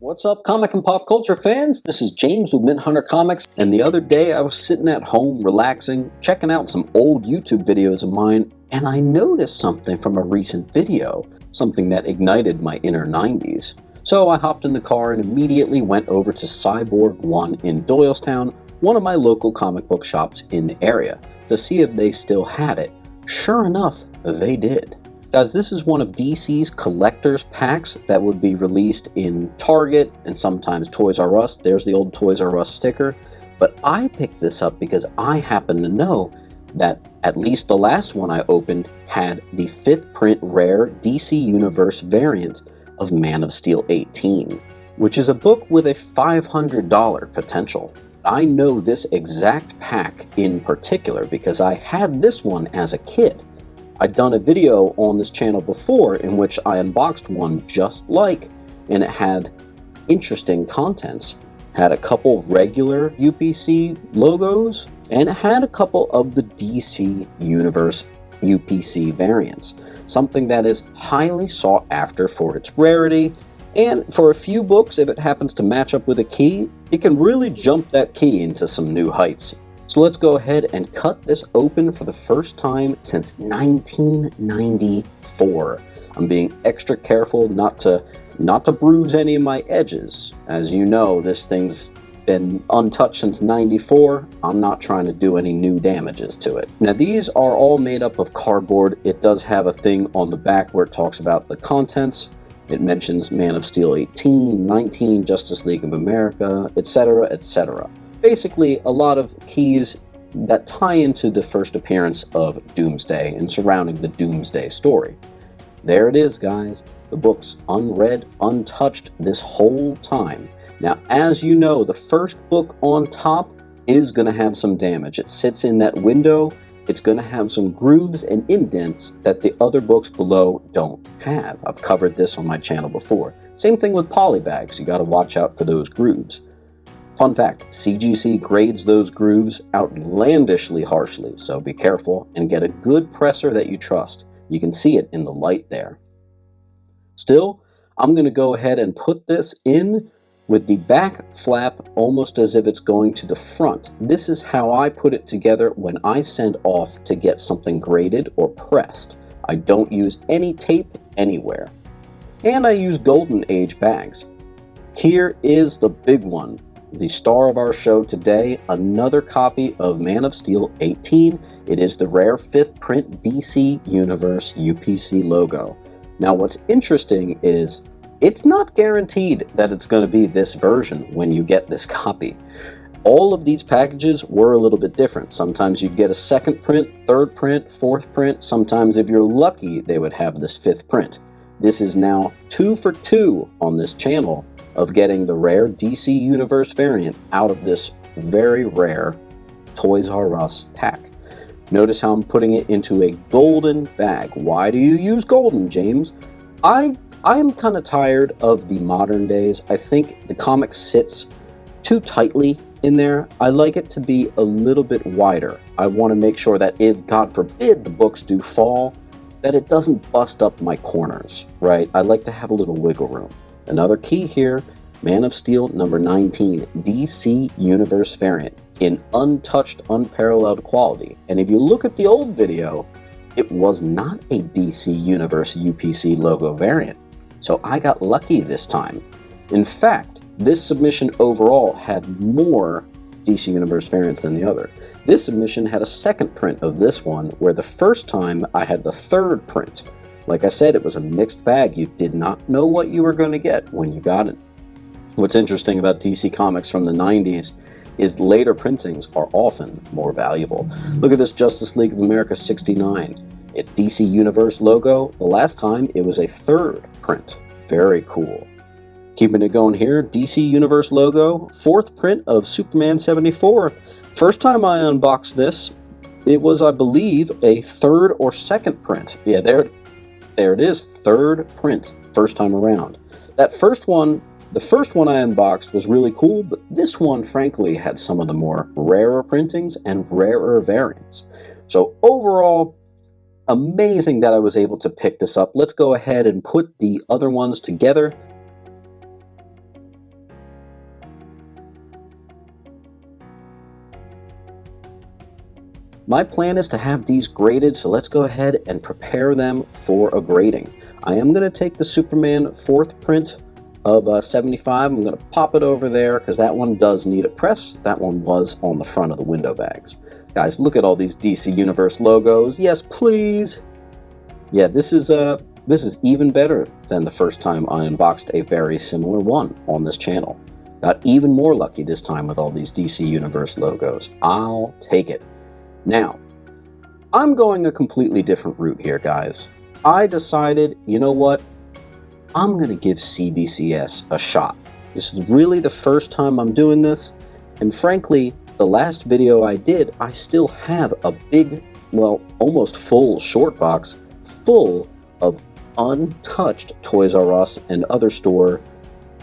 What's up, comic and pop culture fans? This is James with Mint Hunter Comics, and the other day I was sitting at home relaxing, checking out some old YouTube videos of mine, and I noticed something from a recent video, something that ignited my inner 90s. So I hopped in the car and immediately went over to Cyborg 1 in Doylestown, one of my local comic book shops in the area, to see if they still had it. Sure enough, they did. Guys, this is one of DC's collector's packs that would be released in Target and sometimes Toys R Us. There's the old Toys R Us sticker. But I picked this up because I happen to know that at least the last one I opened had the 5th print rare DC Universe variant of Man of Steel 18, which is a book with a $500 potential. I know this exact pack in particular because I had this one as a kid. I'd done a video on this channel before in which I unboxed one just like, and it had interesting contents. Had a couple regular UPC logos, and it had a couple of the DC Universe UPC variants. Something that is highly sought after for its rarity, and for a few books, if it happens to match up with a key, it can really jump that key into some new heights. So let's go ahead and cut this open for the first time since 1994. I'm being extra careful not to bruise any of my edges. As you know, this thing's been untouched since 94. I'm not trying to do any new damages to it. Now these are all made up of cardboard. It does have a thing on the back where it talks about the contents. It mentions Man of Steel 18, 19, Justice League of America, etc., etc. Basically, a lot of keys that tie into the first appearance of Doomsday and surrounding the Doomsday story. There it is, guys. The book's unread, untouched this whole time. Now, as you know, the first book on top is going to have some damage. It sits in that window. It's going to have some grooves and indents that the other books below don't have. I've covered this on my channel before. Same thing with polybags. You got to watch out for those grooves. Fun fact, CGC grades those grooves outlandishly harshly, so be careful and get a good presser that you trust. You can see it in the light there. Still, I'm going to go ahead and put this in with the back flap almost as if it's going to the front. This is how I put it together when I send off to get something graded or pressed. I don't use any tape anywhere. And I use Golden Age bags. Here is the big one. The star of our show today, another copy of Man of Steel 18. It is the rare 5th print DC Universe UPC logo. Now what's interesting is it's not guaranteed that it's going to be this version when you get this copy. All of these packages were a little bit different. Sometimes you'd get a 2nd print, 3rd print, 4th print. Sometimes if you're lucky, they would have this 5th print. This is now 2 for 2 on this channel of getting the rare DC Universe variant out of this very rare Toys R Us pack. Notice how I'm putting it into a golden bag. Why do you use golden, James? I am kind of tired of the modern days. I think the comic sits too tightly in there. I like it to be a little bit wider. I want to make sure that if, God forbid, the books do fall, that it doesn't bust up my corners, right? I like to have a little wiggle room. Another key here, Man of Steel number 19, DC Universe variant in untouched, unparalleled quality. And if you look at the old video, it was not a DC Universe UPC logo variant. So I got lucky this time. In fact, this submission overall had more DC Universe variants than the other. This submission had a 2nd print of this one, where the first time I had the 3rd print. Like I said, it was a mixed bag. You did not know what you were going to get when you got it. What's interesting about DC Comics from the 90s is later printings are often more valuable. Look at this Justice League of America 69. It DC Universe logo. The last time it was a 3rd print. Very cool. Keeping it going here, DC Universe logo, 4th print of Superman 74. First time I unboxed this, it was, I believe, a 3rd or 2nd print. Yeah, there it is, 3rd print, first time around. That first one, the first one I unboxed was really cool, but this one, frankly, had some of the more rarer printings and rarer variants. So overall, amazing that I was able to pick this up. Let's go ahead and put the other ones together. my plan is to have these graded, so let's go ahead and prepare them for a grading. I am going to take the Superman 4th print of 75. I'm going to pop it over there because that one does need a press. That one was on the front of the window bags. Guys, look at all these DC Universe logos. Yes, please. Yeah, this is even better than the first time I unboxed a very similar one on this channel. Got even more lucky this time with all these DC Universe logos. I'll take it. Now, I'm going a completely different route here, guys. I decided, you know what? I'm going to give CBCS a shot. This is really the first time I'm doing this, and frankly, the last video I did, I still have a big, well, almost full short box full of untouched Toys R Us and other store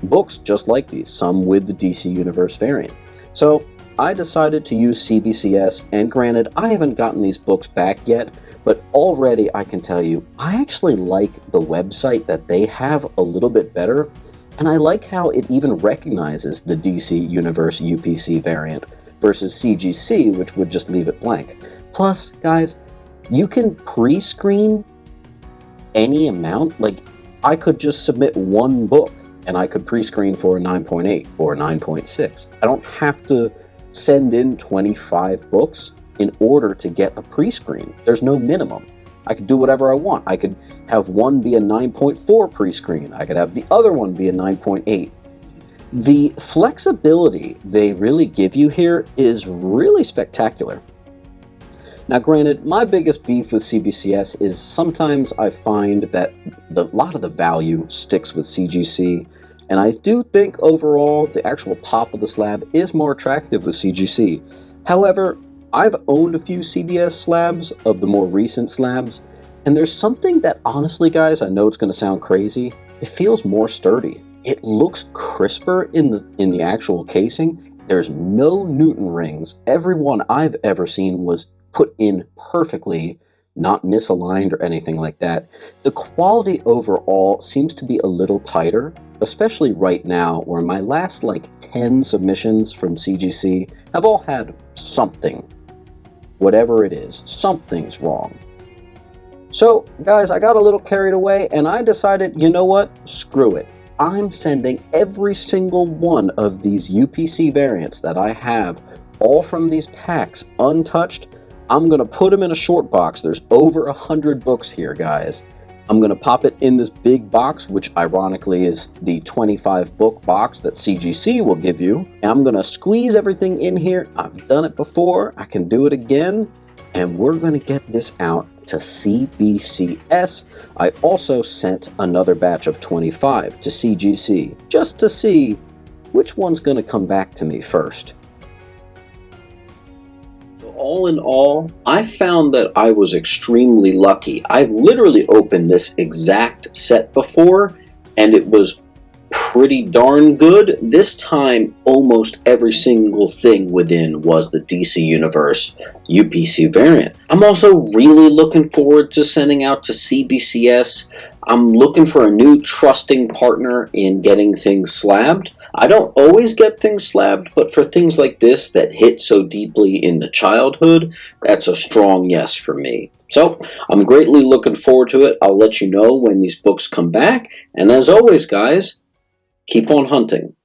books just like these, some with the DC Universe variant. So I decided to use CBCS, and granted, I haven't gotten these books back yet, but already I can tell you, I actually like the website that they have a little bit better, and I like how it even recognizes the DC Universe UPC variant versus CGC, which would just leave it blank. Plus, guys, you can pre-screen any amount. Like, I could just submit one book, and I could pre-screen for a 9.8 or a 9.6. I don't have to send in 25 books in order to get a pre-screen. There's no minimum. I could do whatever I want. I could have one be a 9.4 pre-screen. I could have the other one be a 9.8. The flexibility they really give you here is really spectacular. Now granted, my biggest beef with CBCS is sometimes I find that a lot of the value sticks with CGC, and I do think overall the actual top of the slab is more attractive with CGC. However, I've owned a few CBS slabs of the more recent slabs, and there's something that honestly, guys, I know it's going to sound crazy, it feels more sturdy. It looks crisper in the actual casing. There's no Newton rings. Every one I've ever seen was put in perfectly, not misaligned or anything like that. The quality overall seems to be a little tighter, especially right now, where my last like 10 submissions from CGC have all had something. Whatever it is, something's wrong. So, guys, I got a little carried away, and I decided, you know what? Screw it. I'm sending every single one of these UPC variants that I have, all from these packs, untouched. I'm going to put them in a short box. There's over 100 books here, guys. I'm going to pop it in this big box, which ironically is the 25 book box that CGC will give you. And I'm going to squeeze everything in here. I've done it before. I can do it again. And we're going to get this out to CBCS. I also sent another batch of 25 to CGC, just to see which one's going to come back to me first. All in all, I found that I was extremely lucky. I've literally opened this exact set before, and it was pretty darn good. This time, almost every single thing within was the DC Universe UPC variant. I'm also really looking forward to sending out to CBCS. I'm looking for a new trusting partner in getting things slabbed. I don't always get things slabbed, but for things like this that hit so deeply in the childhood, that's a strong yes for me. So, I'm greatly looking forward to it. I'll let you know when these books come back. And as always, guys, keep on hunting.